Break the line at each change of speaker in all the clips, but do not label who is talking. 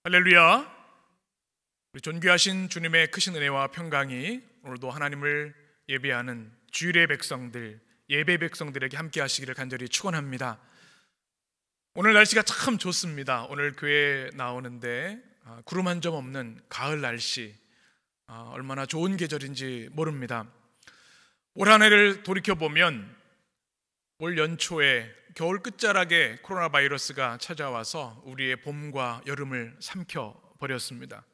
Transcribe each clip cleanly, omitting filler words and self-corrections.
할렐루야. 우리 존귀하신 주님의 크신 은혜와 평강이 오늘도 하나님을 예배하는 주일의 백성들, 예배 백성들에게 함께 하시기를 간절히 축원합니다. 오늘 날씨가 참 좋습니다. 오늘 교회에 나오는데 구름 한 점 없는 가을 날씨, 얼마나 좋은 계절인지 모릅니다. 올 한 해를 돌이켜보면 올 연초에 겨울 끝자락에 코로나 바이러스가 찾아와서 우리의 봄과 여름을 삼켜버렸습니다.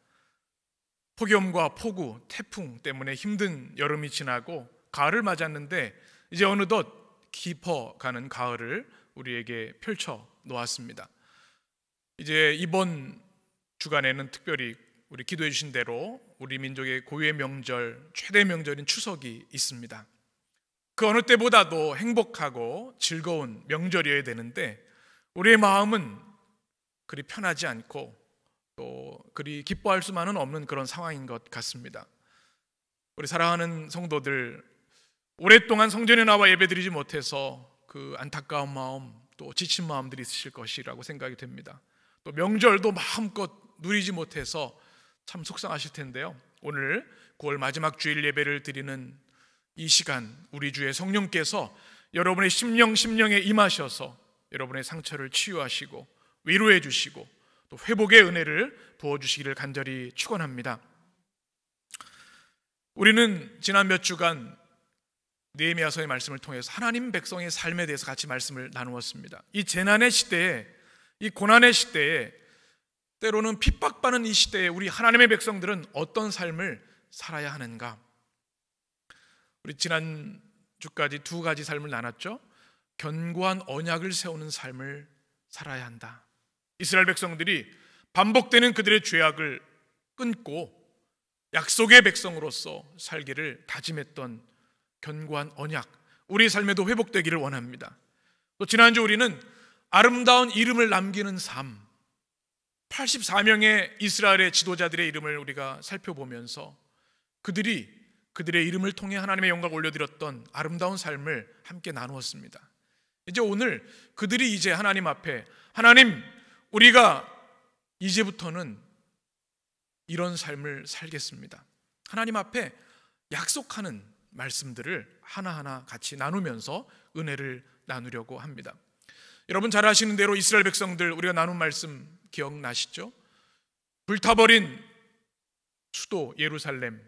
폭염과 폭우, 태풍 때문에 힘든 여름이 지나고 가을을 맞았는데 이제 어느덧 깊어가는 가을을 우리에게 펼쳐 놓았습니다. 이제 이번 주간에는 특별히 우리 기도해 주신 대로 우리 민족의 고유의 명절, 최대 명절인 추석이 있습니다. 그 어느 때보다도 행복하고 즐거운 명절이어야 되는데 우리의 마음은 그리 편하지 않고 또 그리 기뻐할 수만은 없는 그런 상황인 것 같습니다. 우리 사랑하는 성도들, 오랫동안 성전에 나와 예배드리지 못해서 그 안타까운 마음, 또 지친 마음들이 있으실 것이라고 생각이 됩니다. 또 명절도 마음껏 누리지 못해서 참 속상하실 텐데요. 오늘 9월 마지막 주일 예배를 드리는 이 시간, 우리 주의 성령께서 여러분의 심령에 임하셔서 여러분의 상처를 치유하시고 위로해 주시고 또 회복의 은혜를 부어주시기를 간절히 축원합니다. 우리는 지난 몇 주간 느헤미야서의 말씀을 통해서 하나님 백성의 삶에 대해서 같이 말씀을 나누었습니다. 이 재난의 시대에, 이 고난의 시대에, 때로는 핍박받는 이 시대에 우리 하나님의 백성들은 어떤 삶을 살아야 하는가? 우리 지난 주까지 두 가지 삶을 나눴죠. 견고한 언약을 세우는 삶을 살아야 한다. 이스라엘 백성들이 반복되는 그들의 죄악을 끊고 약속의 백성으로서 살기를 다짐했던 견고한 언약, 우리 삶에도 회복되기를 원합니다. 또 지난주 우리는 아름다운 이름을 남기는 삶, 84명의 이스라엘의 지도자들의 이름을 우리가 살펴보면서 그들의 이름을 통해 하나님의 영광을 올려드렸던 아름다운 삶을 함께 나누었습니다. 이제 오늘 그들이 이제 하나님 앞에, 하나님, 우리가 이제부터는 이런 삶을 살겠습니다, 하나님 앞에 약속하는 말씀들을 하나하나 같이 나누면서 은혜를 나누려고 합니다. 여러분 잘 아시는 대로 이스라엘 백성들, 우리가 나눈 말씀 기억나시죠? 불타버린 수도 예루살렘,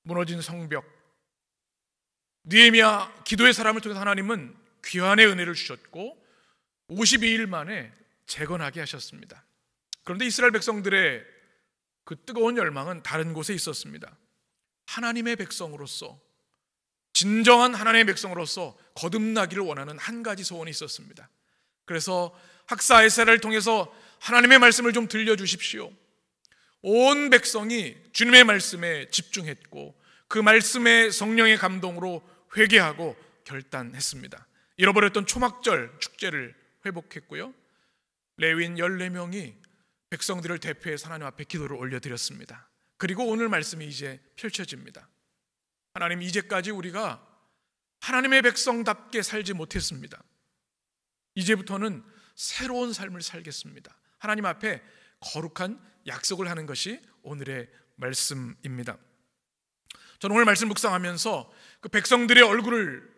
무너진 성벽, 느헤미야 기도의 사람을 통해서 하나님은 귀환의 은혜를 주셨고 52일 만에 재건하게 하셨습니다. 그런데 이스라엘 백성들의 그 뜨거운 열망은 다른 곳에 있었습니다. 하나님의 백성으로서, 진정한 하나님의 백성으로서 거듭나기를 원하는 한 가지 소원이 있었습니다. 그래서 학사 에사를 통해서 하나님의 말씀을 좀 들려주십시오. 온 백성이 주님의 말씀에 집중했고 그 말씀의 성령의 감동으로 회개하고 결단했습니다. 잃어버렸던 초막절 축제를 회복했고요, 레위인 14명이 백성들을 대표해서 하나님 앞에 기도를 올려드렸습니다. 그리고 오늘 말씀이 이제 펼쳐집니다. 하나님, 이제까지 우리가 하나님의 백성답게 살지 못했습니다. 이제부터는 새로운 삶을 살겠습니다. 하나님 앞에 거룩한 약속을 하는 것이 오늘의 말씀입니다. 저는 오늘 말씀 묵상하면서 그 백성들의 얼굴을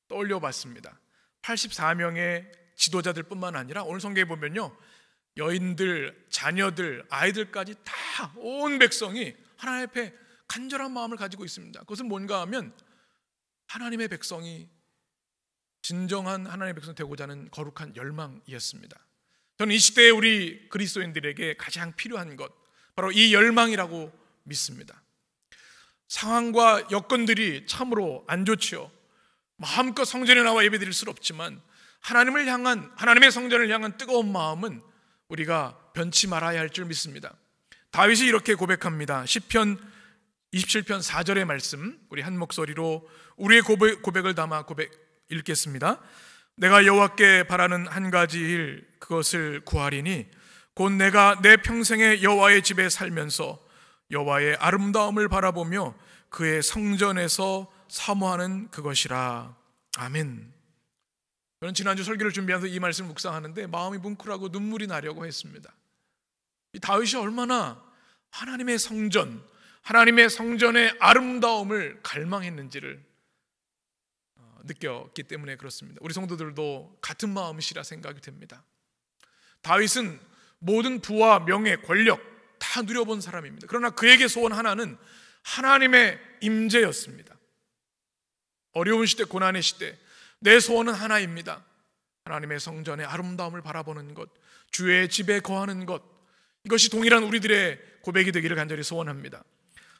떠올려 봤습니다. 84명의 지도자들 뿐만 아니라 오늘 성경에 보면요, 여인들, 자녀들, 아이들까지 다 온 백성이 하나님 앞에 간절한 마음을 가지고 있습니다. 그것은 뭔가 하면 하나님의 백성이 진정한 하나님의 백성 되고자 하는 거룩한 열망이었습니다. 저는 이 시대에 우리 그리스도인들에게 가장 필요한 것, 바로 이 열망이라고 믿습니다. 상황과 여건들이 참으로 안 좋지요. 마음껏 성전에 나와 예배드릴 수는 없지만 하나님을 향한, 하나님의 성전을 향한 뜨거운 마음은 우리가 변치 말아야 할 줄 믿습니다. 다윗이 이렇게 고백합니다. 시편 27편 4절의 말씀, 우리 한 목소리로 우리의 고백을 담아 읽겠습니다. 내가 여호와께 바라는 한 가지 일, 그것을 구하리니 곧 내가 내 평생에 여호와의 집에 살면서 여호와의 아름다움을 바라보며 그의 성전에서 사모하는 그것이라. 아멘. 저는 지난주 설교를 준비하면서 이 말씀을 묵상하는데 마음이 뭉클하고 눈물이 나려고 했습니다. 이 다윗이 얼마나 하나님의 성전, 하나님의 성전의 아름다움을 갈망했는지를 느꼈기 때문에 그렇습니다. 우리 성도들도 같은 마음이시라 생각이 됩니다. 다윗은 모든 부와 명예, 권력 다 누려본 사람입니다. 그러나 그에게 소원 하나는 하나님의 임재였습니다. 어려운 시대, 고난의 시대, 내 소원은 하나입니다. 하나님의 성전의 아름다움을 바라보는 것, 주의 집에 거하는 것, 이것이 동일한 우리들의 고백이 되기를 간절히 소원합니다.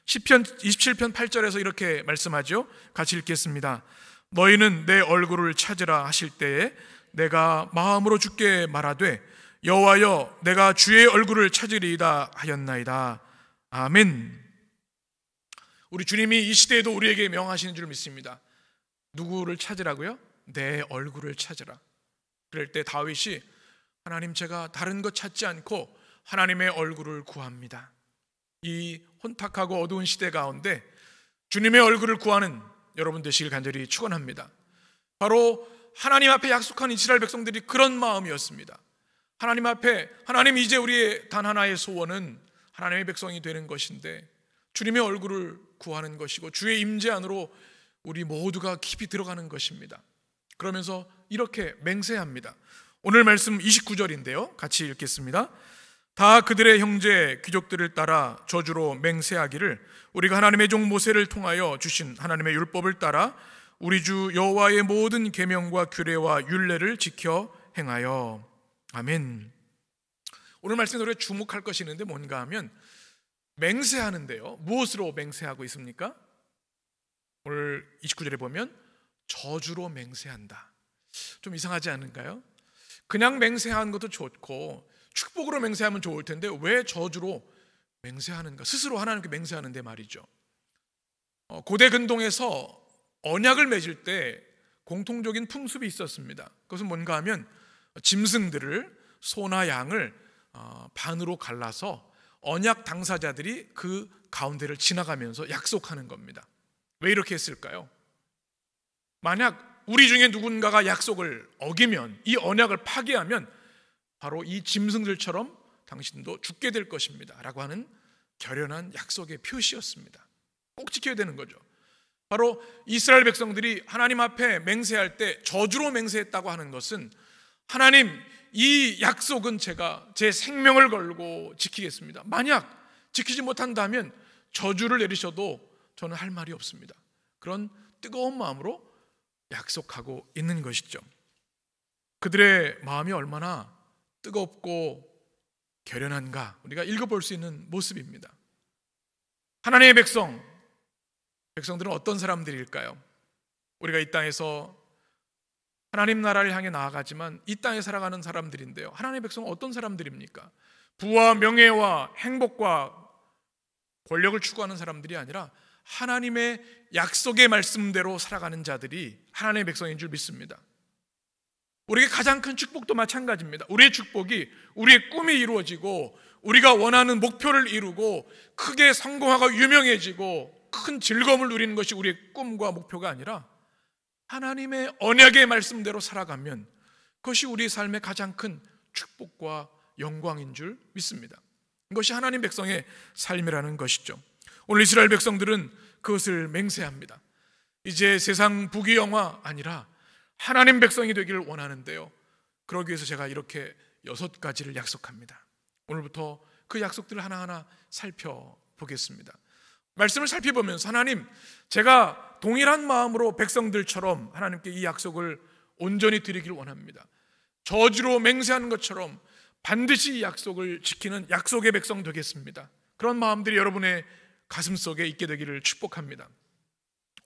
시편 27편 8절에서 이렇게 말씀하죠. 같이 읽겠습니다. 너희는 내 얼굴을 찾으라 하실 때에 내가 마음으로 주께 말하되 여호와여 내가 주의 얼굴을 찾으리이다 하였나이다. 아멘. 우리 주님이 이 시대에도 우리에게 명하시는 줄 믿습니다. 누구를 찾으라고요? 내 얼굴을 찾으라. 그럴 때 다윗이 하나님, 제가 다른 것 찾지 않고 하나님의 얼굴을 구합니다. 이 혼탁하고 어두운 시대 가운데 주님의 얼굴을 구하는 여러분 되시길 간절히 축원합니다. 바로 하나님 앞에 약속한 이스라엘 백성들이 그런 마음이었습니다. 하나님 앞에, 하나님, 이제 우리의 단 하나의 소원은 하나님의 백성이 되는 것인데 주님의 얼굴을 구하는 것이고 주의 임재 안으로 우리 모두가 깊이 들어가는 것입니다. 그러면서 이렇게 맹세합니다. 오늘 말씀 29절인데요 같이 읽겠습니다. 다 그들의 형제 귀족들을 따라 저주로 맹세하기를 우리가 하나님의 종 모세를 통하여 주신 하나님의 율법을 따라 우리 주 여호와의 모든 계명과 규례와 율례를 지켜 행하여. 아멘. 오늘 말씀에 우리가 주목할 것이 있는데 뭔가 하면 맹세하는데요, 무엇으로 맹세하고 있습니까? 오늘 29절에 보면 저주로 맹세한다. 좀 이상하지 않은가요? 그냥 맹세하는 것도 좋고 축복으로 맹세하면 좋을 텐데 왜 저주로 맹세하는가? 스스로 하나님께 맹세하는데 말이죠. 고대 근동에서 언약을 맺을 때 공통적인 풍습이 있었습니다. 그것은 뭔가 하면 짐승들을, 소나 양을 반으로 갈라서 언약 당사자들이 그 가운데를 지나가면서 약속하는 겁니다. 왜 이렇게 했을까요? 만약 우리 중에 누군가가 약속을 어기면, 이 언약을 파기하면 바로 이 짐승들처럼 당신도 죽게 될 것입니다 라고 하는 결연한 약속의 표시였습니다. 꼭 지켜야 되는 거죠. 바로 이스라엘 백성들이 하나님 앞에 맹세할 때 저주로 맹세했다고 하는 것은 하나님, 이 약속은 제가 제 생명을 걸고 지키겠습니다. 만약 지키지 못한다면 저주를 내리셔도 저는 할 말이 없습니다. 그런 뜨거운 마음으로 약속하고 있는 것이죠. 그들의 마음이 얼마나 뜨겁고 결연한가 우리가 읽어볼 수 있는 모습입니다. 하나님의 백성들은 어떤 사람들일까요? 우리가 이 땅에서 하나님 나라를 향해 나아가지만 이 땅에 살아가는 사람들인데요, 하나님의 백성은 어떤 사람들입니까? 부와 명예와 행복과 권력을 추구하는 사람들이 아니라 하나님의 약속의 말씀대로 살아가는 자들이 하나님의 백성인 줄 믿습니다. 우리에게 가장 큰 축복도 마찬가지입니다. 우리의 축복이, 우리의 꿈이 이루어지고 우리가 원하는 목표를 이루고 크게 성공하고 유명해지고 큰 즐거움을 누리는 것이 우리의 꿈과 목표가 아니라 하나님의 언약의 말씀대로 살아가면 그것이 우리 삶의 가장 큰 축복과 영광인 줄 믿습니다. 이것이 하나님 백성의 삶이라는 것이죠. 오늘 이스라엘 백성들은 그것을 맹세합니다. 이제 세상 부귀영화 아니라 하나님 백성이 되기를 원하는데요, 그러기 위해서 제가 이렇게 6가지를 약속합니다. 오늘부터 그 약속들을 하나하나 살펴보겠습니다. 말씀을 살펴보면서 하나님, 제가 동일한 마음으로 백성들처럼 하나님께 이 약속을 온전히 드리기를 원합니다. 저주로 맹세하는 것처럼 반드시 이 약속을 지키는 약속의 백성 되겠습니다. 그런 마음들이 여러분의 가슴 속에 있게 되기를 축복합니다.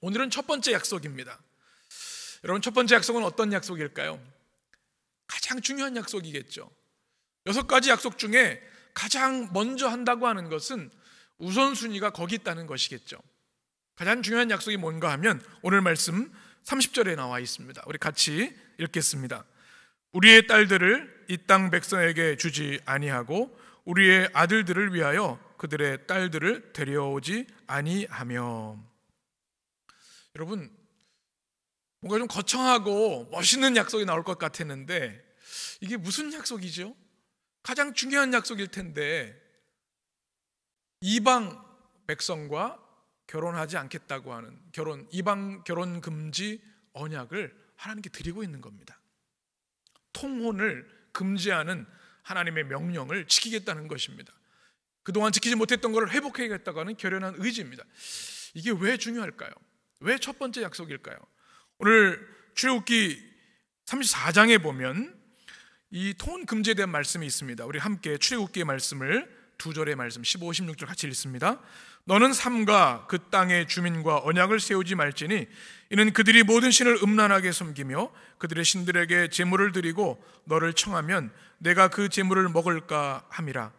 오늘은 첫 번째 약속입니다. 여러분, 첫 번째 약속은 어떤 약속일까요? 가장 중요한 약속이겠죠. 6가지 약속 중에 가장 먼저 한다고 하는 것은 우선순위가 거기 있다는 것이겠죠. 가장 중요한 약속이 뭔가 하면 오늘 말씀 30절에 나와 있습니다. 우리 같이 읽겠습니다. 우리의 딸들을 이 땅 백성에게 주지 아니하고 우리의 아들들을 위하여 그들의 딸들을 데려오지 아니하며. 여러분, 뭔가 좀 거창하고 멋있는 약속이 나올 것 같았는데 이게 무슨 약속이죠? 가장 중요한 약속일 텐데 이방 백성과 결혼하지 않겠다고 하는 이방 결혼 금지 언약을 하나님께 드리고 있는 겁니다. 통혼을 금지하는 하나님의 명령을 지키겠다는 것입니다. 그동안 지키지 못했던 것을 회복해야겠다고 하는 결연한 의지입니다. 이게 왜 중요할까요? 왜 첫 번째 약속일까요? 오늘 출애굽기 34장에 보면 이 통혼 금지에 대한 말씀이 있습니다. 우리 함께 출애굽기의 말씀을 두 절의 말씀 15, 16절 같이 읽습니다. 너는 삼가 그 땅의 주민과 언약을 세우지 말지니 이는 그들이 모든 신을 음란하게 섬기며 그들의 신들에게 제물을 드리고 너를 청하면 내가 그 제물을 먹을까 함이라.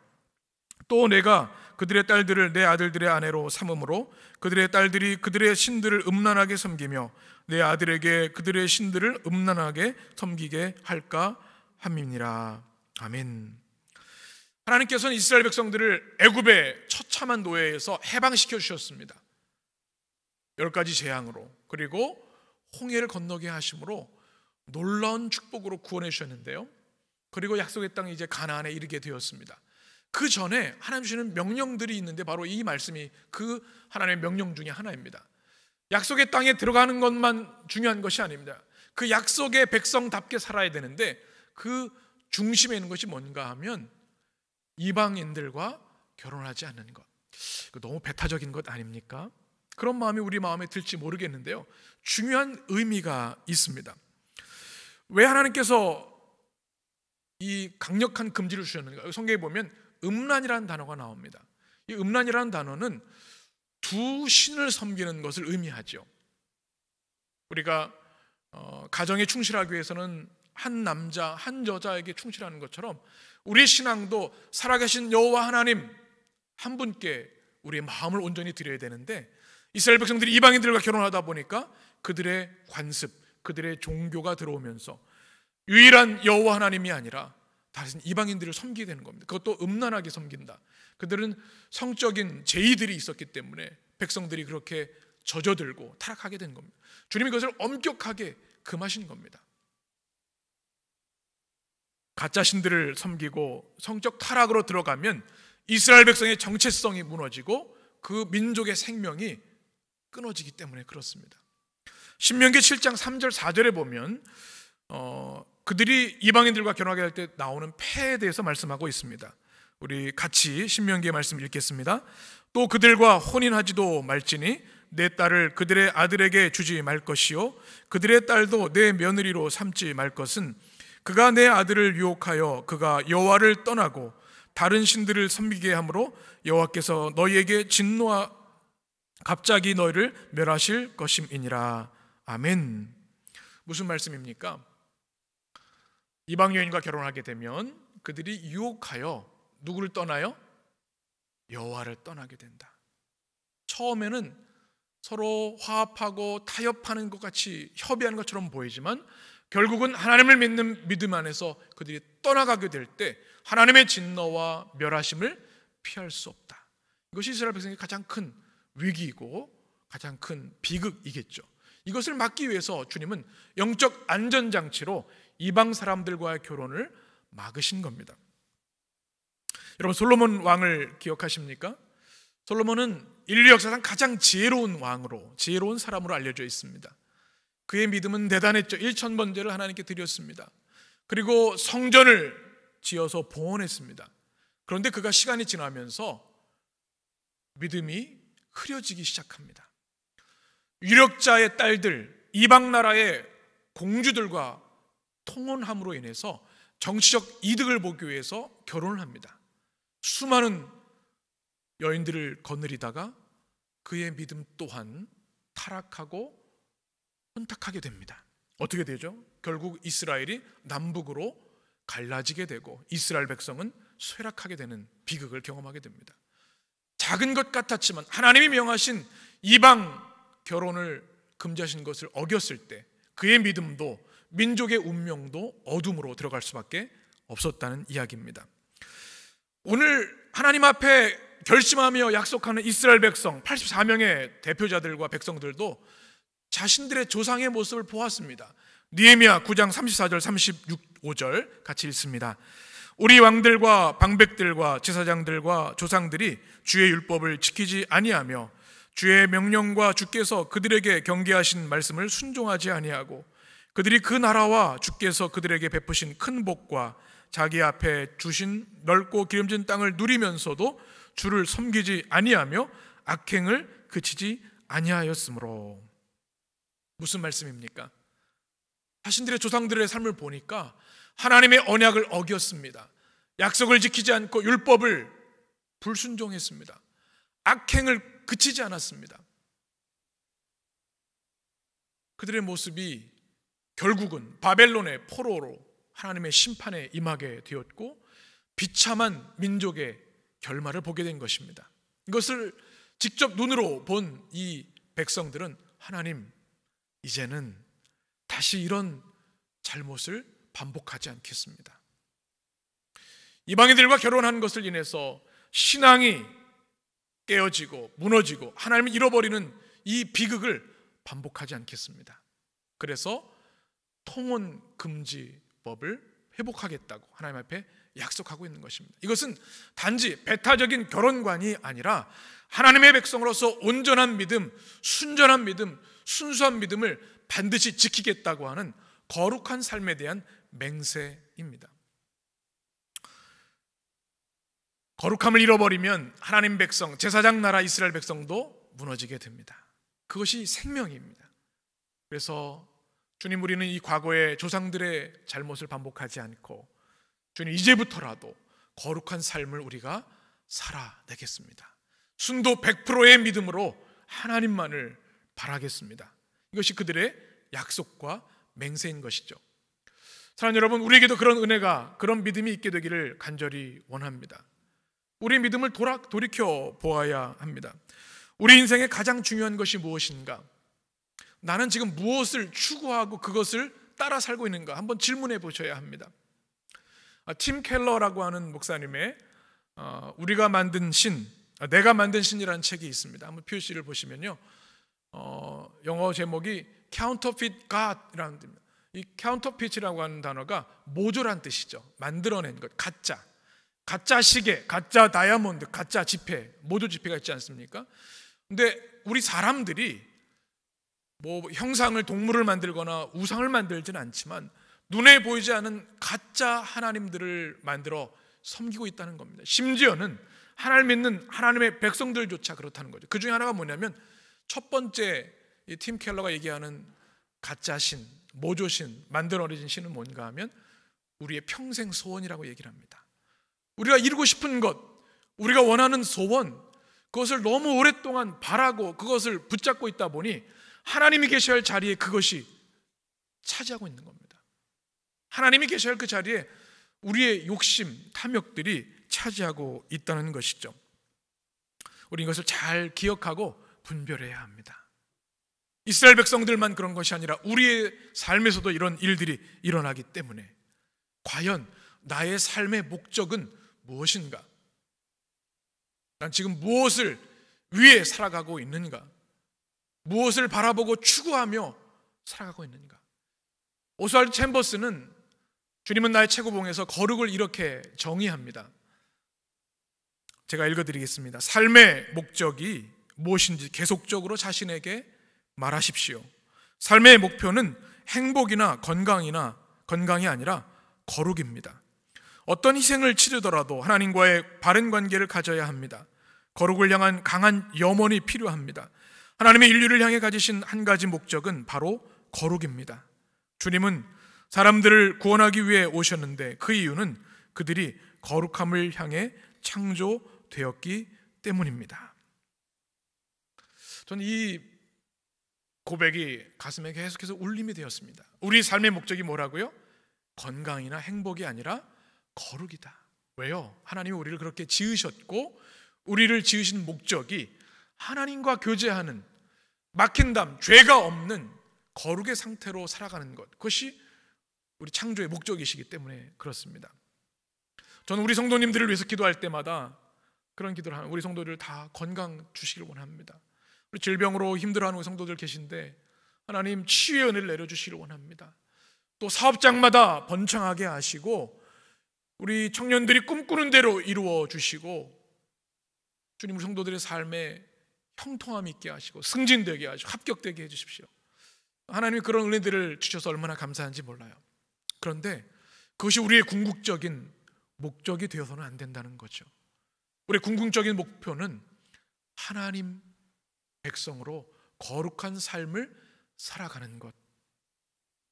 또 내가 그들의 딸들을 내 아들들의 아내로 삼음으로 그들의 딸들이 그들의 신들을 음란하게 섬기며 내 아들에게 그들의 신들을 음란하게 섬기게 할까 함이니라. 아멘. 하나님께서는 이스라엘 백성들을 애굽의 처참한 노예에서 해방시켜 주셨습니다. 10가지 재앙으로, 그리고 홍해를 건너게 하심으로 놀라운 축복으로 구원해 주셨는데요. 그리고 약속의 땅 이제 가나안에 이르게 되었습니다. 그 전에 하나님 주시는 명령들이 있는데 바로 이 말씀이 그 하나님의 명령 중에 하나입니다. 약속의 땅에 들어가는 것만 중요한 것이 아닙니다. 그 약속의 백성답게 살아야 되는데 그 중심에 있는 것이 뭔가 하면 이방인들과 결혼하지 않는 것. 너무 배타적인 것 아닙니까? 그런 마음이 우리 마음에 들지 모르겠는데요, 중요한 의미가 있습니다. 왜 하나님께서 이 강력한 금지를 주셨는가? 성경에 보면 음란이라는 단어가 나옵니다. 이 음란이라는 단어는 두 신을 섬기는 것을 의미하죠. 우리가 가정에 충실하기 위해서는 한 남자 한 여자에게 충실하는 것처럼 우리 신앙도 살아계신 여호와 하나님 한 분께 우리의 마음을 온전히 드려야 되는데, 이스라엘 백성들이 이방인들과 결혼하다 보니까 그들의 관습, 그들의 종교가 들어오면서 유일한 여호와 하나님이 아니라 다른 이방인들을 섬기게 되는 겁니다. 그것도 음란하게 섬긴다. 그들은 성적인 제의들이 있었기 때문에 백성들이 그렇게 젖어들고 타락하게 된 겁니다. 주님이 그것을 엄격하게 금하신 겁니다. 가짜 신들을 섬기고 성적 타락으로 들어가면 이스라엘 백성의 정체성이 무너지고 그 민족의 생명이 끊어지기 때문에 그렇습니다. 신명기 7장 3절 4절에 보면 그들이 이방인들과 결혼하게 할 때 나오는 폐에 대해서 말씀하고 있습니다. 우리 같이 신명기의 말씀 읽겠습니다. 또 그들과 혼인하지도 말지니 내 딸을 그들의 아들에게 주지 말 것이요 그들의 딸도 내 며느리로 삼지 말 것은 그가 내 아들을 유혹하여 그가 여호와를 떠나고 다른 신들을 섬기게 함으로 여호와께서 너희에게 진노하 갑자기 너희를 멸하실 것임이니라. 아멘. 무슨 말씀입니까? 이방 여인과 결혼하게 되면 그들이 유혹하여 누구를 떠나요? 여호와를 떠나게 된다. 처음에는 서로 화합하고 타협하는 것 같이 협의하는 것처럼 보이지만 결국은 하나님을 믿는 믿음 안에서 그들이 떠나가게 될 때 하나님의 진노와 멸하심을 피할 수 없다. 이것이 이스라엘 백성의 가장 큰 위기이고 가장 큰 비극이겠죠. 이것을 막기 위해서 주님은 영적 안전장치로 이방 사람들과의 결혼을 막으신 겁니다. 여러분, 솔로몬 왕을 기억하십니까? 솔로몬은 인류 역사상 가장 지혜로운 왕으로, 지혜로운 사람으로 알려져 있습니다. 그의 믿음은 대단했죠. 1000번제를 하나님께 드렸습니다. 그리고 성전을 지어서 봉헌했습니다. 그런데 그가 시간이 지나면서 믿음이 흐려지기 시작합니다. 유력자의 딸들, 이방 나라의 공주들과 통혼함으로 인해서 정치적 이득을 보기 위해서 결혼을 합니다. 수많은 여인들을 거느리다가 그의 믿음 또한 타락하고 혼탁하게 됩니다. 어떻게 되죠? 결국 이스라엘이 남북으로 갈라지게 되고 이스라엘 백성은 쇠락하게 되는 비극을 경험하게 됩니다. 작은 것 같았지만 하나님이 명하신 이방 결혼을 금지하신 것을 어겼을 때 그의 믿음도 민족의 운명도 어둠으로 들어갈 수밖에 없었다는 이야기입니다. 오늘 하나님 앞에 결심하며 약속하는 이스라엘 백성 84명의 대표자들과 백성들도 자신들의 조상의 모습을 보았습니다. 느헤미야 9장 34절 35절 같이 읽습니다. 우리 왕들과 방백들과 제사장들과 조상들이 주의 율법을 지키지 아니하며 주의 명령과 주께서 그들에게 경계하신 말씀을 순종하지 아니하고 그들이 그 나라와 주께서 그들에게 베푸신 큰 복과 자기 앞에 주신 넓고 기름진 땅을 누리면서도 주를 섬기지 아니하며 악행을 그치지 아니하였으므로. 무슨 말씀입니까? 자신들의 조상들의 삶을 보니까 하나님의 언약을 어겼습니다. 약속을 지키지 않고 율법을 불순종했습니다. 악행을 그치지 않았습니다. 그들의 모습이 결국은 바벨론의 포로로 하나님의 심판에 임하게 되었고 비참한 민족의 결말을 보게 된 것입니다. 이것을 직접 눈으로 본 이 백성들은 하나님, 이제는 다시 이런 잘못을 반복하지 않겠습니다. 이방인들과 결혼한 것을 인해서 신앙이 깨어지고 무너지고 하나님을 잃어버리는 이 비극을 반복하지 않겠습니다. 그래서 통혼금지법을 회복하겠다고 하나님 앞에 약속하고 있는 것입니다. 이것은 단지 배타적인 결혼관이 아니라 하나님의 백성으로서 온전한 믿음, 순전한 믿음, 순수한 믿음을 반드시 지키겠다고 하는 거룩한 삶에 대한 맹세입니다. 거룩함을 잃어버리면 하나님 백성, 제사장 나라 이스라엘 백성도 무너지게 됩니다. 그것이 생명입니다. 그래서 주님, 우리는 이 과거의 조상들의 잘못을 반복하지 않고 주님, 이제부터라도 거룩한 삶을 우리가 살아내겠습니다. 순도 100%의 믿음으로 하나님만을 바라겠습니다. 이것이 그들의 약속과 맹세인 것이죠. 사랑하는 여러분, 우리에게도 그런 은혜가, 그런 믿음이 있게 되기를 간절히 원합니다. 우리의 믿음을 돌이켜 보아야 합니다. 우리 인생의 가장 중요한 것이 무엇인가? 나는 지금 무엇을 추구하고 그것을 따라 살고 있는가? 한번 질문해 보셔야 합니다. 팀 켈러라고 하는 목사님의 우리가 만든 신, 내가 만든 신이라는 책이 있습니다. 한번 표시를 보시면요, 영어 제목이 Counterfeit God이라는 뜻입니다. 이 counterfeit이라고 하는 단어가 모조란 뜻이죠. 만들어낸 것, 가짜 시계, 가짜 다이아몬드, 가짜 지폐, 모조 지폐가 있지 않습니까? 근데 우리 사람들이 뭐 형상을, 동물을 만들거나 우상을 만들지는 않지만 눈에 보이지 않는 가짜 하나님들을 만들어 섬기고 있다는 겁니다. 심지어는 하나님 믿는 하나님의 백성들조차 그렇다는 거죠. 그 중에 하나가 뭐냐면, 첫 번째 이 팀 켈러가 얘기하는 가짜 신, 모조신, 만들어진 신은 뭔가 하면 우리의 평생 소원이라고 얘기를 합니다. 우리가 이루고 싶은 것, 우리가 원하는 소원, 그것을 너무 오랫동안 바라고 그것을 붙잡고 있다 보니 하나님이 계셔야 할 자리에 그것이 차지하고 있는 겁니다. 하나님이 계셔야 할 그 자리에 우리의 욕심, 탐욕들이 차지하고 있다는 것이죠. 우리 이것을 잘 기억하고 분별해야 합니다. 이스라엘 백성들만 그런 것이 아니라 우리의 삶에서도 이런 일들이 일어나기 때문에 과연 나의 삶의 목적은 무엇인가? 난 지금 무엇을 위해 살아가고 있는가? 무엇을 바라보고 추구하며 살아가고 있는가? 오스왈드 챔버스는 주님은 나의 최고봉에서 거룩을 이렇게 정의합니다. 제가 읽어드리겠습니다. 삶의 목적이 무엇인지 계속적으로 자신에게 말하십시오. 삶의 목표는 행복이나 건강이 아니라 거룩입니다. 어떤 희생을 치르더라도 하나님과의 바른 관계를 가져야 합니다. 거룩을 향한 강한 염원이 필요합니다. 하나님의 인류를 향해 가지신 한 가지 목적은 바로 거룩입니다. 주님은 사람들을 구원하기 위해 오셨는데 그 이유는 그들이 거룩함을 향해 창조되었기 때문입니다. 저는 이 고백이 가슴에 계속해서 울림이 되었습니다. 우리 삶의 목적이 뭐라고요? 건강이나 행복이 아니라 거룩이다. 왜요? 하나님이 우리를 그렇게 지으셨고 우리를 지으신 목적이 하나님과 교제하는, 막힌 담, 죄가 없는 거룩의 상태로 살아가는 것, 그것이 우리 창조의 목적이시기 때문에 그렇습니다. 저는 우리 성도님들을 위해서 기도할 때마다 그런 기도를 하는, 우리 성도들 다 건강 주시길 원합니다. 우리 질병으로 힘들어하는 우리 성도들 계신데 하나님 치유의 은혜를 내려주시길 원합니다. 또 사업장마다 번창하게 하시고 우리 청년들이 꿈꾸는 대로 이루어 주시고 주님, 우리 성도들의 삶에 형통함 있게 하시고 승진되게 하시고 합격되게 해주십시오. 하나님이 그런 은혜들을 주셔서 얼마나 감사한지 몰라요. 그런데 그것이 우리의 궁극적인 목적이 되어서는 안 된다는 거죠. 우리의 궁극적인 목표는 하나님 백성으로 거룩한 삶을 살아가는 것,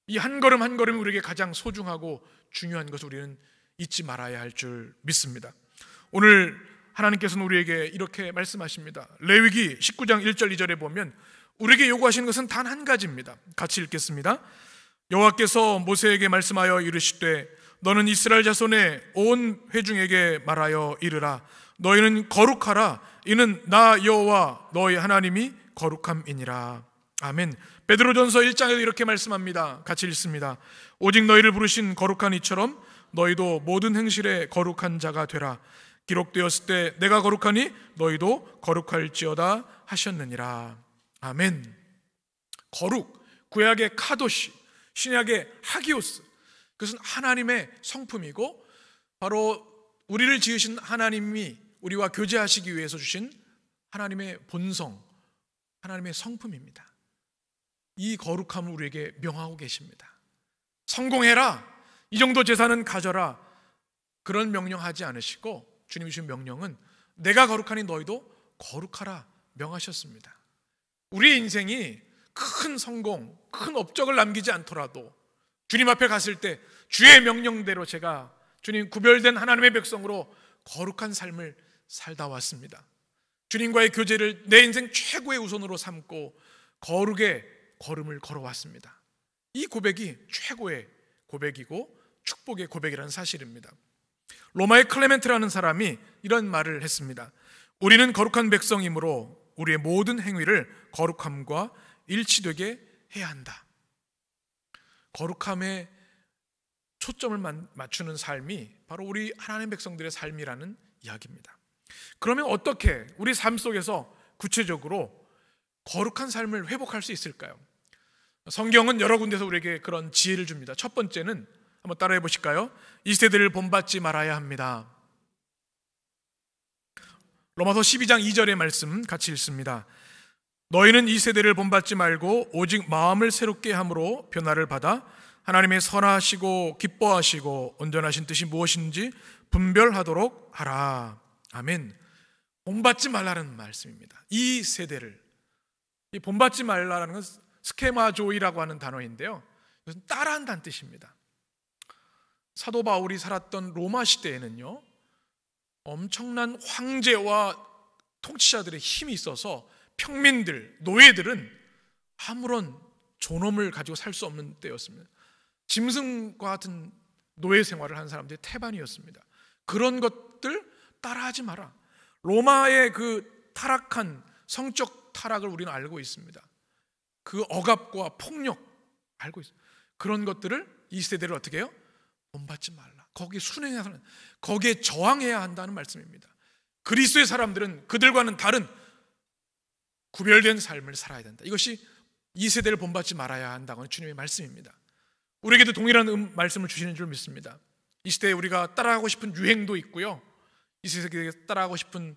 이 한 걸음 한 걸음이 우리에게 가장 소중하고 중요한 것을 우리는 잊지 말아야 할 줄 믿습니다. 오늘 하나님께서는 우리에게 이렇게 말씀하십니다. 레위기 19장 1절 2절에 보면 우리에게 요구하시는 것은 단 한 가지입니다. 같이 읽겠습니다. 여호와께서 모세에게 말씀하여 이르시되 너는 이스라엘 자손의 온 회중에게 말하여 이르라. 너희는 거룩하라. 이는 나 여호와 너희 하나님이 거룩함이니라. 아멘. 베드로전서 1장에도 이렇게 말씀합니다. 같이 읽습니다. 오직 너희를 부르신 거룩한 이처럼 너희도 모든 행실에 거룩한 자가 되라. 기록되었을 때 내가 거룩하니 너희도 거룩할지어다 하셨느니라. 아멘. 거룩, 구약의 카도시, 신약의 하기오스, 그것은 하나님의 성품이고 바로 우리를 지으신 하나님이 우리와 교제하시기 위해서 주신 하나님의 본성, 하나님의 성품입니다. 이 거룩함을 우리에게 명하고 계십니다. 성공해라, 이 정도 재산은 가져라, 그런 명령하지 않으시고 주님이 주신 명령은 내가 거룩하니 너희도 거룩하라 명하셨습니다. 우리의 인생이 큰 성공, 큰 업적을 남기지 않더라도 주님 앞에 갔을 때 주의 명령대로 제가 주님 구별된 하나님의 백성으로 거룩한 삶을 살다 왔습니다. 주님과의 교제를 내 인생 최고의 우선으로 삼고 거룩의 걸음을 걸어왔습니다. 이 고백이 최고의 고백이고 축복의 고백이라는 사실입니다. 로마의 클레멘트라는 사람이 이런 말을 했습니다. 우리는 거룩한 백성이므로 우리의 모든 행위를 거룩함과 일치되게 해야 한다. 거룩함에 초점을 맞추는 삶이 바로 우리 하나님 백성들의 삶이라는 이야기입니다. 그러면 어떻게 우리 삶 속에서 구체적으로 거룩한 삶을 회복할 수 있을까요? 성경은 여러 군데서 우리에게 그런 지혜를 줍니다. 첫 번째는 한번 따라해 보실까요? 이 세대를 본받지 말아야 합니다. 로마서 12장 2절의 말씀 같이 읽습니다. 너희는 이 세대를 본받지 말고 오직 마음을 새롭게 함으로 변화를 받아 하나님의 선하시고 기뻐하시고 온전하신 뜻이 무엇인지 분별하도록 하라. 아멘. 본받지 말라는 말씀입니다. 이 세대를, 이 본받지 말라는 건 스케마조이라고 하는 단어인데요, 이것은 따라한다는 뜻입니다. 사도 바울이 살았던 로마 시대에는요, 엄청난 황제와 통치자들의 힘이 있어서 평민들, 노예들은 아무런 존엄을 가지고 살 수 없는 때였습니다. 짐승과 같은 노예 생활을 한 사람들이 태반이었습니다. 그런 것들 따라하지 마라. 로마의 그 타락한 성적 타락을 우리는 알고 있습니다. 그 억압과 폭력 알고 있어요. 그런 것들을 이 세대를 어떻게 해요? 본받지 말라. 거기에 순응해야 하는, 거기에 저항해야 한다는 말씀입니다. 그리스도의 사람들은 그들과는 다른 구별된 삶을 살아야 된다. 이것이 이 세대를 본받지 말아야 한다고 하는 주님의 말씀입니다. 우리에게도 동일한 말씀을 주시는 줄 믿습니다. 이 시대에 우리가 따라하고 싶은 유행도 있고요, 이 세대에 따라하고 싶은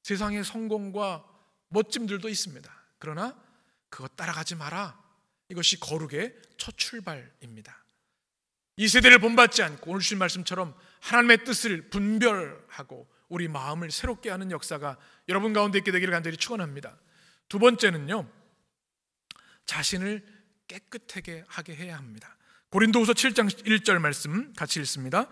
세상의 성공과 멋짐들도 있습니다. 그러나 그거 따라가지 마라. 이것이 거룩의 첫 출발입니다. 이 세대를 본받지 않고 오늘 주신 말씀처럼 하나님의 뜻을 분별하고 우리 마음을 새롭게 하는 역사가 여러분 가운데 있게 되기를 간절히 축원합니다. 두 번째는요, 자신을 깨끗하게 하게 해야 합니다. 고린도후서 7장 1절 말씀 같이 읽습니다.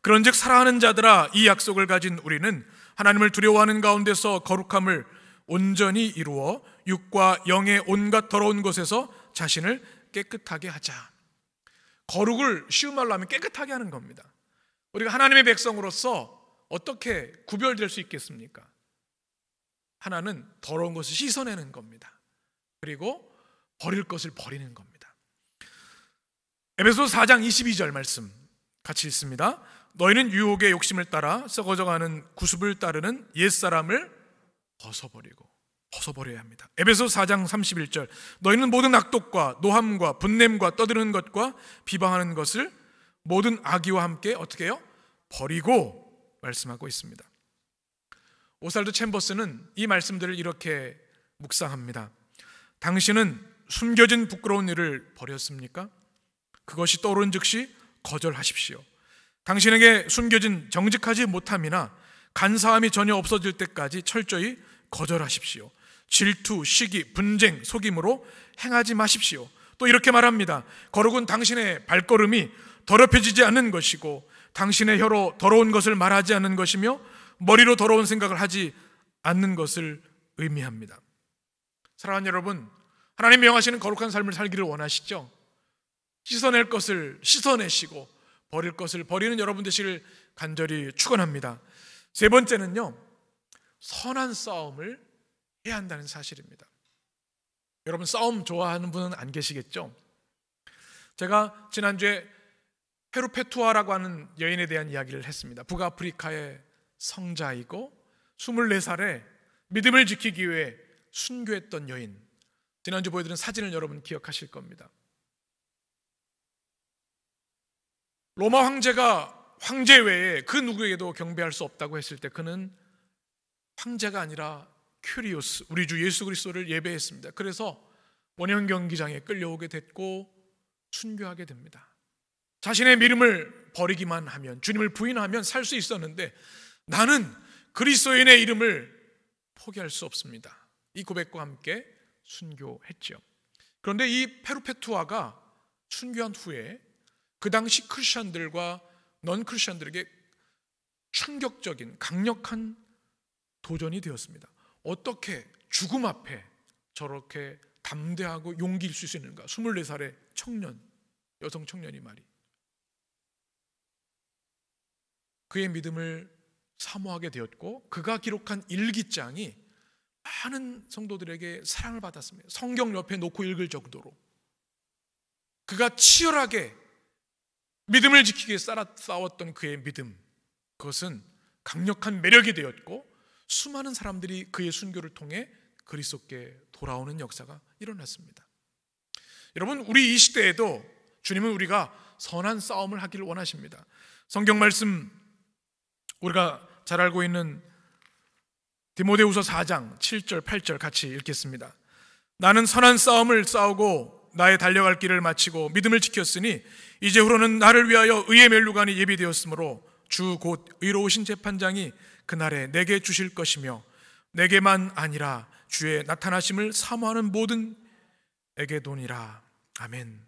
그런즉 사랑하는 자들아, 이 약속을 가진 우리는 하나님을 두려워하는 가운데서 거룩함을 온전히 이루어 육과 영의 온갖 더러운 것에서 자신을 깨끗하게 하자. 거룩을 쉬운 말로 하면 깨끗하게 하는 겁니다. 우리가 하나님의 백성으로서 어떻게 구별될 수 있겠습니까? 하나는 더러운 것을 씻어내는 겁니다. 그리고 버릴 것을 버리는 겁니다. 에베소서 4장 22절 말씀 같이 읽습니다. 너희는 유혹의 욕심을 따라 썩어져가는 구습을 따르는 옛사람을 벗어버려야 합니다. 에베소서 4장 31절 너희는 모든 악독과 노함과 분냄과 떠드는 것과 비방하는 것을 모든 악의와 함께 어떻게 해요? 버리고 말씀하고 있습니다. 오살드 챔버스는 이 말씀들을 이렇게 묵상합니다. 당신은 숨겨진 부끄러운 일을 버렸습니까? 그것이 떠오른 즉시 거절하십시오. 당신에게 숨겨진 정직하지 못함이나 간사함이 전혀 없어질 때까지 철저히 거절하십시오. 질투, 시기, 분쟁, 속임으로 행하지 마십시오. 또 이렇게 말합니다. 거룩은 당신의 발걸음이 더럽혀지지 않는 것이고 당신의 혀로 더러운 것을 말하지 않는 것이며 머리로 더러운 생각을 하지 않는 것을 의미합니다. 사랑하는 여러분, 하나님 명하시는 거룩한 삶을 살기를 원하시죠? 씻어낼 것을 씻어내시고 버릴 것을 버리는 여러분 되시길 간절히 축원합니다. 세 번째는요, 선한 싸움을 해야 한다는 사실입니다. 여러분, 싸움 좋아하는 분은 안 계시겠죠? 제가 지난주에 페루페투아라고 하는 여인에 대한 이야기를 했습니다. 북아프리카의 성자이고 24살에 믿음을 지키기 위해 순교했던 여인. 지난주 보여드린 사진을 여러분 기억하실 겁니다. 로마 황제가 황제 외에 그 누구에게도 경배할 수 없다고 했을 때 그는 황제가 아니라 큐리오스, 우리 주 예수 그리스도를 예배했습니다. 그래서 원형 경기장에 끌려오게 됐고 순교하게 됩니다. 자신의 믿음을 버리기만 하면, 주님을 부인하면 살 수 있었는데 나는 그리스도인의 이름을 포기할 수 없습니다. 이 고백과 함께 순교했죠. 그런데 이 페루페투아가 순교한 후에 그 당시 크리스천들과 넌 크리스천들에게 충격적인 강력한 도전이 되었습니다. 어떻게 죽음 앞에 저렇게 담대하고 용기 있을 수 있는가? 24살의 청년, 여성 청년이 말이. 그의 믿음을 사모하게 되었고 그가 기록한 일기장이 많은 성도들에게 사랑을 받았습니다. 성경 옆에 놓고 읽을 정도로 그가 치열하게 믿음을 지키기 위해 싸웠던 그의 믿음, 그것은 강력한 매력이 되었고 수많은 사람들이 그의 순교를 통해 그리스도께 돌아오는 역사가 일어났습니다. 여러분, 우리 이 시대에도 주님은 우리가 선한 싸움을 하기를 원하십니다. 성경 말씀 우리가 잘 알고 있는 디모데후서 4장 7절 8절 같이 읽겠습니다. 나는 선한 싸움을 싸우고 나의 달려갈 길을 마치고 믿음을 지켰으니 이제후로는 나를 위하여 의의 면류관이 예비되었으므로 주 곧 의로우신 재판장이 그날에 내게 주실 것이며 내게만 아니라 주의 나타나심을 사모하는 모든 에게도니라. 아멘.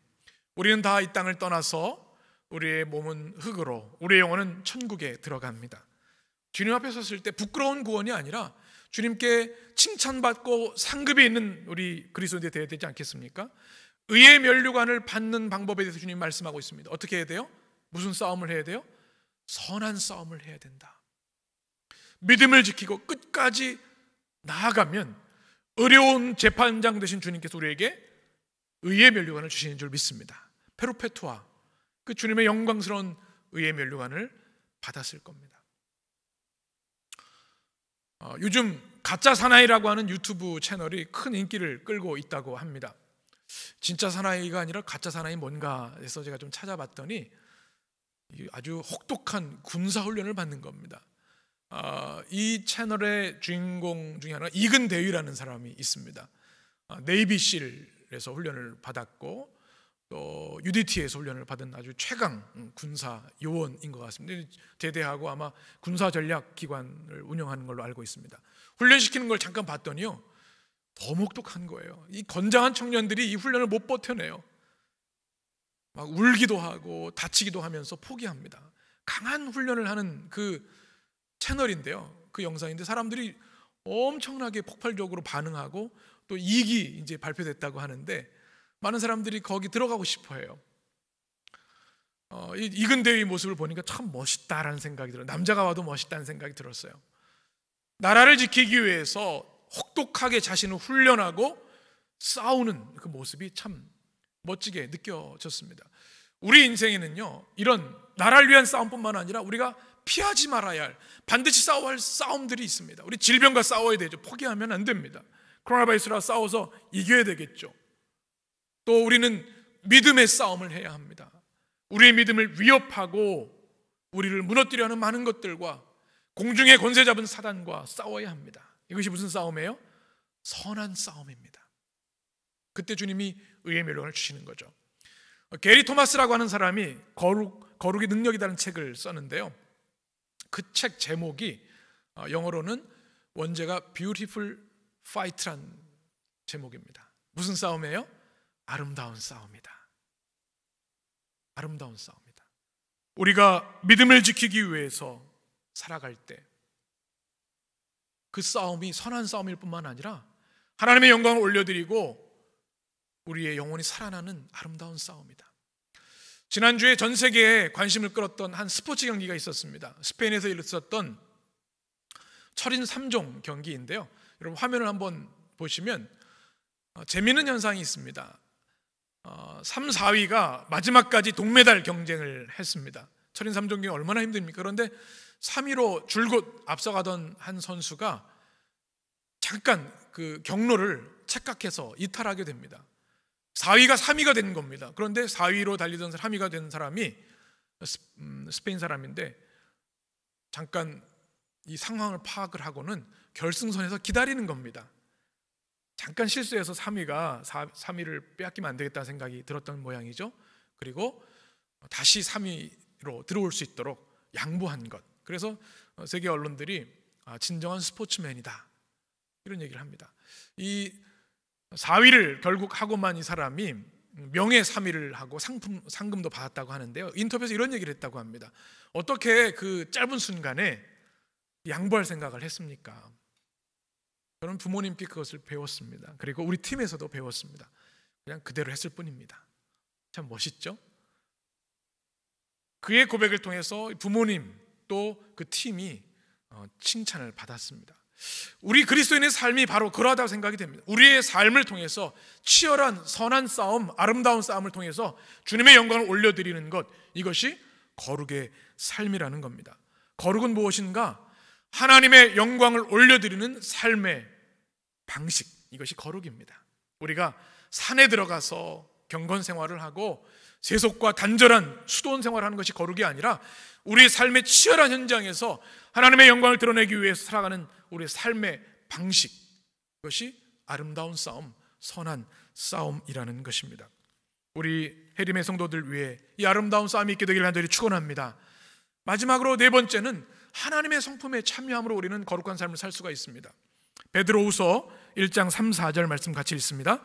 우리는 다 이 땅을 떠나서 우리의 몸은 흙으로, 우리의 영혼은 천국에 들어갑니다. 주님 앞에 섰을 때 부끄러운 구원이 아니라 주님께 칭찬받고 상급이 있는 우리 그리스도인이 되어야 되지 않겠습니까? 의의 면류관을 받는 방법에 대해서 주님 말씀하고 있습니다. 어떻게 해야 돼요? 무슨 싸움을 해야 돼요? 선한 싸움을 해야 된다. 믿음을 지키고 끝까지 나아가면 어려운 재판장 되신 주님께서 우리에게 의의 면류관을 주시는 줄 믿습니다. 페루페투아, 그 주님의 영광스러운 의의 면류관을 받았을 겁니다. 요즘 가짜 사나이라고 하는 유튜브 채널이 큰 인기를 끌고 있다고 합니다. 진짜 사나이가 아니라 가짜 사나이 뭔가 해서 제가 좀 찾아봤더니 아주 혹독한 군사훈련을 받는 겁니다. 이 채널의 주인공 중에 하나 이근 대위라는 사람이 있습니다. 네이비실에서 훈련을 받았고 또 UDT에서 훈련을 받은 아주 최강 군사 요원인 것 같습니다. 제대하고 아마 군사전략기관을 운영하는 걸로 알고 있습니다. 훈련시키는 걸 잠깐 봤더니요, 더 혹독한 거예요. 이 건장한 청년들이 이 훈련을 못 버텨내요. 막 울기도 하고 다치기도 하면서 포기합니다. 강한 훈련을 하는 그 채널인데요, 그 영상인데 사람들이 엄청나게 폭발적으로 반응하고 또 2기 이제 발표됐다고 하는데 많은 사람들이 거기 들어가고 싶어해요. 이근대의 모습을 보니까 참 멋있다라는 생각이 들어요. 남자가 와도 멋있다는 생각이 들었어요. 나라를 지키기 위해서 혹독하게 자신을 훈련하고 싸우는 그 모습이 참 멋지게 느껴졌습니다. 우리 인생에는요, 이런 나라를 위한 싸움뿐만 아니라 우리가 피하지 말아야 할, 반드시 싸워야 할 싸움들이 있습니다. 우리 질병과 싸워야 되죠. 포기하면 안 됩니다. 코로나 바이러스와 싸워서 이겨야 되겠죠. 또 우리는 믿음의 싸움을 해야 합니다. 우리의 믿음을 위협하고 우리를 무너뜨려 하는 많은 것들과 공중의 권세 잡은 사단과 싸워야 합니다. 이것이 무슨 싸움이에요? 선한 싸움입니다. 그때 주님이 의의 멸류관을 주시는 거죠. 게리 토마스라고 하는 사람이 거룩의 능력이라는 책을 썼는데요, 그 책 제목이 영어로는 원제가 Beautiful Fight란 제목입니다. 무슨 싸움이에요? 아름다운 싸움이다. 아름다운 싸움이다. 우리가 믿음을 지키기 위해서 살아갈 때 그 싸움이 선한 싸움일 뿐만 아니라 하나님의 영광을 올려드리고 우리의 영혼이 살아나는 아름다운 싸움이다. 지난주에 전 세계에 관심을 끌었던 한 스포츠 경기가 있었습니다. 스페인에서 있었던 철인 3종 경기인데요, 여러분 화면을 한번 보시면 재미있는 현상이 있습니다. 3, 4위가 마지막까지 동메달 경쟁을 했습니다. 철인 3종 경기 얼마나 힘듭니까? 그런데 3위로 줄곧 앞서가던 한 선수가 잠깐 그 경로를 착각해서 이탈하게 됩니다. 4위가 3위가 된 겁니다. 그런데 4위로 달리던 3위가 된 사람이 스페인 사람인데 잠깐 이 상황을 파악을 하고는 결승선에서 기다리는 겁니다. 잠깐 실수해서 3위를 빼앗기면 안 되겠다는 생각이 들었던 모양이죠. 그리고 다시 3위로 들어올 수 있도록 양보한 것. 그래서 세계 언론들이 진정한 스포츠맨이다, 이런 얘기를 합니다. 이 4위를 결국 하고만 이 사람이 명예 3위를 하고 상금도 받았다고 하는데요, 인터뷰에서 이런 얘기를 했다고 합니다. 어떻게 그 짧은 순간에 양보할 생각을 했습니까? 저는 부모님께 그것을 배웠습니다. 그리고 우리 팀에서도 배웠습니다. 그냥 그대로 했을 뿐입니다. 참 멋있죠? 그의 고백을 통해서 부모님 또 그 팀이 칭찬을 받았습니다. 우리 그리스도인의 삶이 바로 그러하다고 생각이 됩니다. 우리의 삶을 통해서 치열한 선한 싸움, 아름다운 싸움을 통해서 주님의 영광을 올려드리는 것, 이것이 거룩의 삶이라는 겁니다. 거룩은 무엇인가? 하나님의 영광을 올려드리는 삶의 방식, 이것이 거룩입니다. 우리가 산에 들어가서 경건 생활을 하고 세속과 단절한 수도원 생활을 하는 것이 거룩이 아니라 우리의 삶의 치열한 현장에서 하나님의 영광을 드러내기 위해서 살아가는 우리의 삶의 방식, 이것이 아름다운 싸움, 선한 싸움이라는 것입니다. 우리 해림의 성도들 위해 이 아름다운 싸움이 있게 되기를 간절히 축원합니다. 마지막으로 네 번째는 하나님의 성품에 참여함으로 우리는 거룩한 삶을 살 수가 있습니다. 베드로후서 1장 3, 4절 말씀 같이 읽습니다.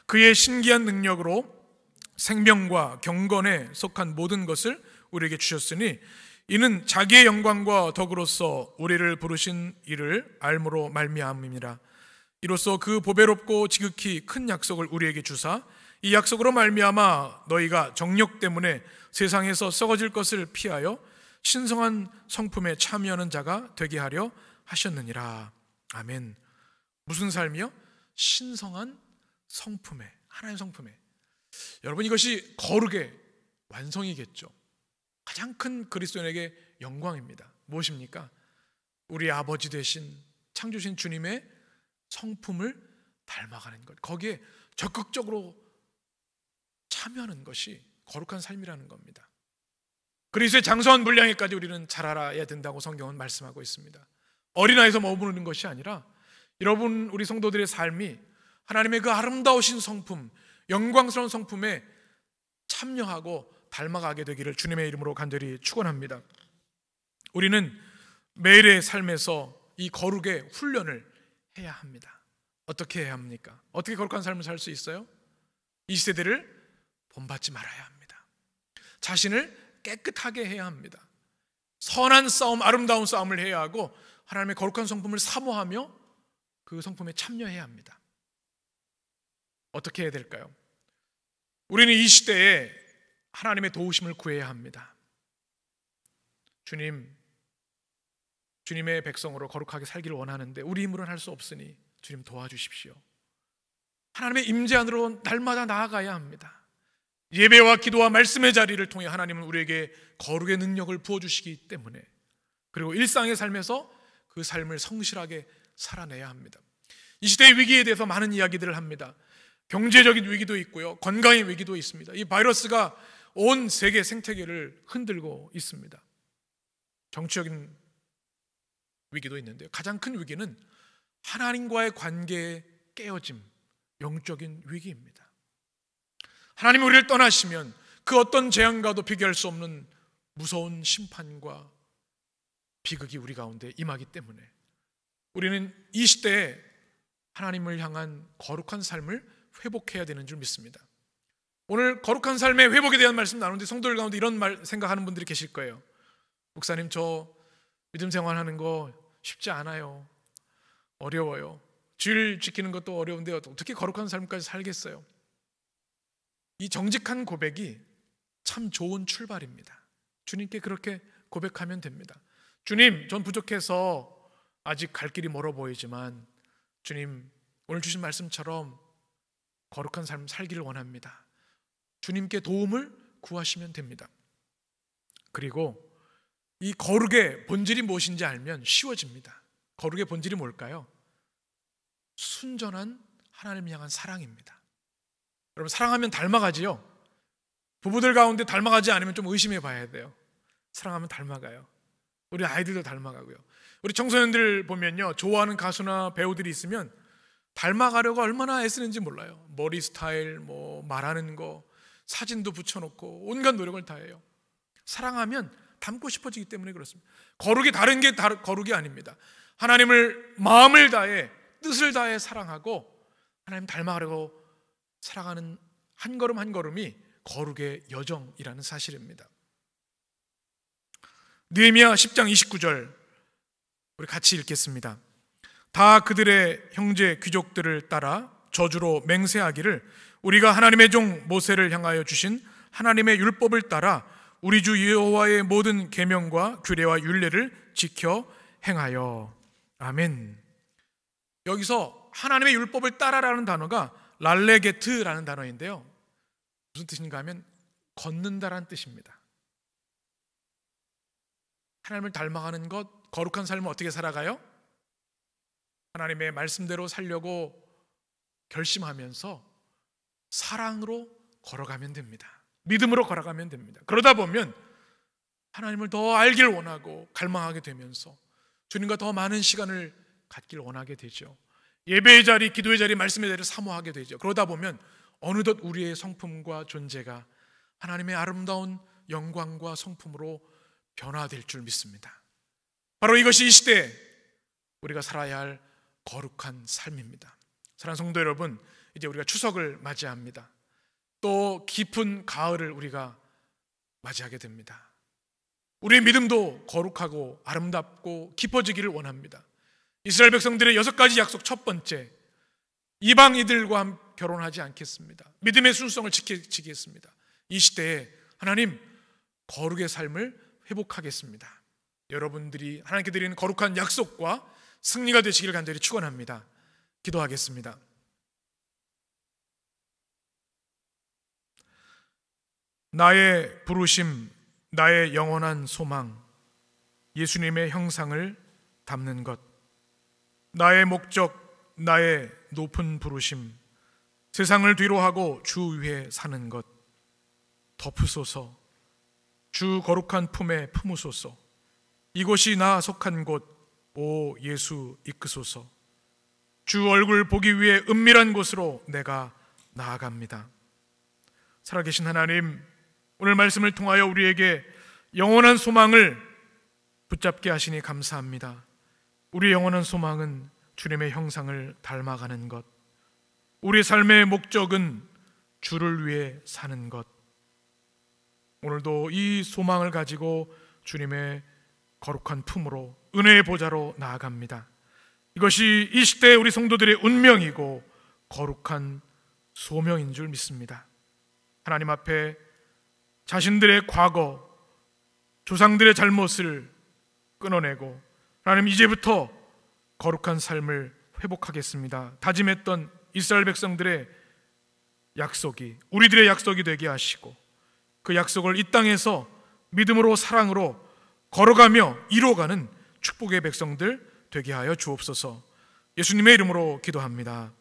그의 신기한 능력으로 생명과 경건에 속한 모든 것을 우리에게 주셨으니 이는 자기의 영광과 덕으로서 우리를 부르신 이를 알므로 말미암음이라. 이로써 그 보배롭고 지극히 큰 약속을 우리에게 주사 이 약속으로 말미암아 너희가 정욕 때문에 세상에서 썩어질 것을 피하여 신성한 성품에 참여하는 자가 되게 하려 하셨느니라. 아멘. 무슨 삶이요? 신성한 성품에, 하나님의 성품에. 여러분, 이것이 거룩의 완성이겠죠. 가장 큰 그리스도인에게 영광입니다. 무엇입니까? 우리 아버지 되신 창조신 주님의 성품을 닮아가는 것, 거기에 적극적으로 참여하는 것이 거룩한 삶이라는 겁니다. 그리스도의 장성한 분량에까지 우리는 잘 알아야 된다고 성경은 말씀하고 있습니다. 어린아이에서 머무르는 것이 아니라 여러분, 우리 성도들의 삶이 하나님의 그 아름다우신 성품, 영광스러운 성품에 참여하고 닮아가게 되기를 주님의 이름으로 간절히 축원합니다. 우리는 매일의 삶에서 이 거룩의 훈련을 해야 합니다. 어떻게 해야 합니까? 어떻게 거룩한 삶을 살 수 있어요? 이 시대를 본받지 말아야 합니다. 자신을 깨끗하게 해야 합니다. 선한 싸움, 아름다운 싸움을 해야 하고 하나님의 거룩한 성품을 사모하며 그 성품에 참여해야 합니다. 어떻게 해야 될까요? 우리는 이 시대에 하나님의 도우심을 구해야 합니다. 주님의 백성으로 거룩하게 살기를 원하는데 우리 힘으로는 할 수 없으니 주님 도와주십시오. 하나님의 임재 안으로 날마다 나아가야 합니다. 예배와 기도와 말씀의 자리를 통해 하나님은 우리에게 거룩의 능력을 부어주시기 때문에, 그리고 일상의 삶에서 그 삶을 성실하게 살아내야 합니다. 이 시대의 위기에 대해서 많은 이야기들을 합니다. 경제적인 위기도 있고요, 건강의 위기도 있습니다. 이 바이러스가 온 세계 생태계를 흔들고 있습니다. 정치적인 위기도 있는데요. 가장 큰 위기는 하나님과의 관계의 깨어짐, 영적인 위기입니다. 하나님이 우리를 떠나시면 그 어떤 재앙과도 비교할 수 없는 무서운 심판과 비극이 우리 가운데 임하기 때문에 우리는 이 시대에 하나님을 향한 거룩한 삶을 회복해야 되는 줄 믿습니다. 오늘 거룩한 삶의 회복에 대한 말씀 나누는데 성도들 가운데 이런 말 생각하는 분들이 계실 거예요. 목사님, 저 믿음 생활하는 거 쉽지 않아요. 어려워요. 주일 지키는 것도 어려운데 어떻게 거룩한 삶까지 살겠어요? 이 정직한 고백이 참 좋은 출발입니다. 주님께 그렇게 고백하면 됩니다. 주님, 전 부족해서 아직 갈 길이 멀어 보이지만 주님, 오늘 주신 말씀처럼 거룩한 삶 살기를 원합니다. 주님께 도움을 구하시면 됩니다. 그리고 이 거룩의 본질이 무엇인지 알면 쉬워집니다. 거룩의 본질이 뭘까요? 순전한 하나님을 향한 사랑입니다. 여러분, 사랑하면 닮아가지요. 부부들 가운데 닮아가지 않으면 좀 의심해 봐야 돼요. 사랑하면 닮아가요. 우리 아이들도 닮아가고요. 우리 청소년들 보면요, 좋아하는 가수나 배우들이 있으면 닮아가려고 얼마나 애쓰는지 몰라요. 머리 스타일, 말하는 거, 사진도 붙여놓고 온갖 노력을 다해요. 사랑하면 닮고 싶어지기 때문에 그렇습니다. 거룩이 다른 게 거룩이 아닙니다. 하나님을 마음을 다해, 뜻을 다해 사랑하고 하나님 닮아가려고 살아가는 한 걸음 한 걸음이 거룩의 여정이라는 사실입니다. 느헤미야 10장 29절 우리 같이 읽겠습니다. 다 그들의 형제 귀족들을 따라 저주로 맹세하기를 우리가 하나님의 종 모세를 향하여 주신 하나님의 율법을 따라 우리 주 여호와의 모든 계명과 규례와 율례를 지켜 행하여. 아멘. 여기서 하나님의 율법을 따라라는 단어가 랄레게트라는 단어인데요, 무슨 뜻인가 하면 걷는다라는 뜻입니다. 하나님을 닮아가는 것, 거룩한 삶을 어떻게 살아가요? 하나님의 말씀대로 살려고 결심하면서 사랑으로 걸어가면 됩니다. 믿음으로 걸어가면 됩니다. 그러다 보면 하나님을 더 알길 원하고 갈망하게 되면서 주님과 더 많은 시간을 갖길 원하게 되죠. 예배의 자리, 기도의 자리, 말씀의 자리를 사모하게 되죠. 그러다 보면 어느덧 우리의 성품과 존재가 하나님의 아름다운 영광과 성품으로 변화될 줄 믿습니다. 바로 이것이 이 시대에 우리가 살아야 할 거룩한 삶입니다. 사랑하는 성도 여러분, 이제 우리가 추석을 맞이합니다. 또 깊은 가을을 우리가 맞이하게 됩니다. 우리의 믿음도 거룩하고 아름답고 깊어지기를 원합니다. 이스라엘 백성들의 6가지 약속, 첫 번째, 이방인들과 결혼하지 않겠습니다. 믿음의 순수성을 지키겠습니다. 이 시대에 하나님, 거룩의 삶을 회복하겠습니다. 여러분들이 하나님께 드리는 거룩한 약속과 승리가 되시기를 간절히 축원합니다. 기도하겠습니다. 나의 부르심, 나의 영원한 소망, 예수님의 형상을 담는 것, 나의 목적, 나의 높은 부르심, 세상을 뒤로하고 주 위에 사는 것, 덮으소서. 주 거룩한 품에 품으소서. 이곳이 나 속한 곳, 오 예수 이끄소서. 주 얼굴 보기 위해 은밀한 곳으로 내가 나아갑니다. 살아계신 하나님, 오늘 말씀을 통하여 우리에게 영원한 소망을 붙잡게 하시니 감사합니다. 우리의 영원한 소망은 주님의 형상을 닮아가는 것, 우리 삶의 목적은 주를 위해 사는 것. 오늘도 이 소망을 가지고 주님의 거룩한 품으로, 은혜의 보좌로 나아갑니다. 이것이 이 시대의 우리 성도들의 운명이고 거룩한 소명인 줄 믿습니다. 하나님 앞에 자신들의 과거, 조상들의 잘못을 끊어내고 하나님, 이제부터 거룩한 삶을 회복하겠습니다. 다짐했던 이스라엘 백성들의 약속이 우리들의 약속이 되게 하시고 그 약속을 이 땅에서 믿음으로 사랑으로 걸어가며 이루어가는 축복의 백성들 되게 하여 주옵소서. 예수님의 이름으로 기도합니다.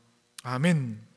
아멘.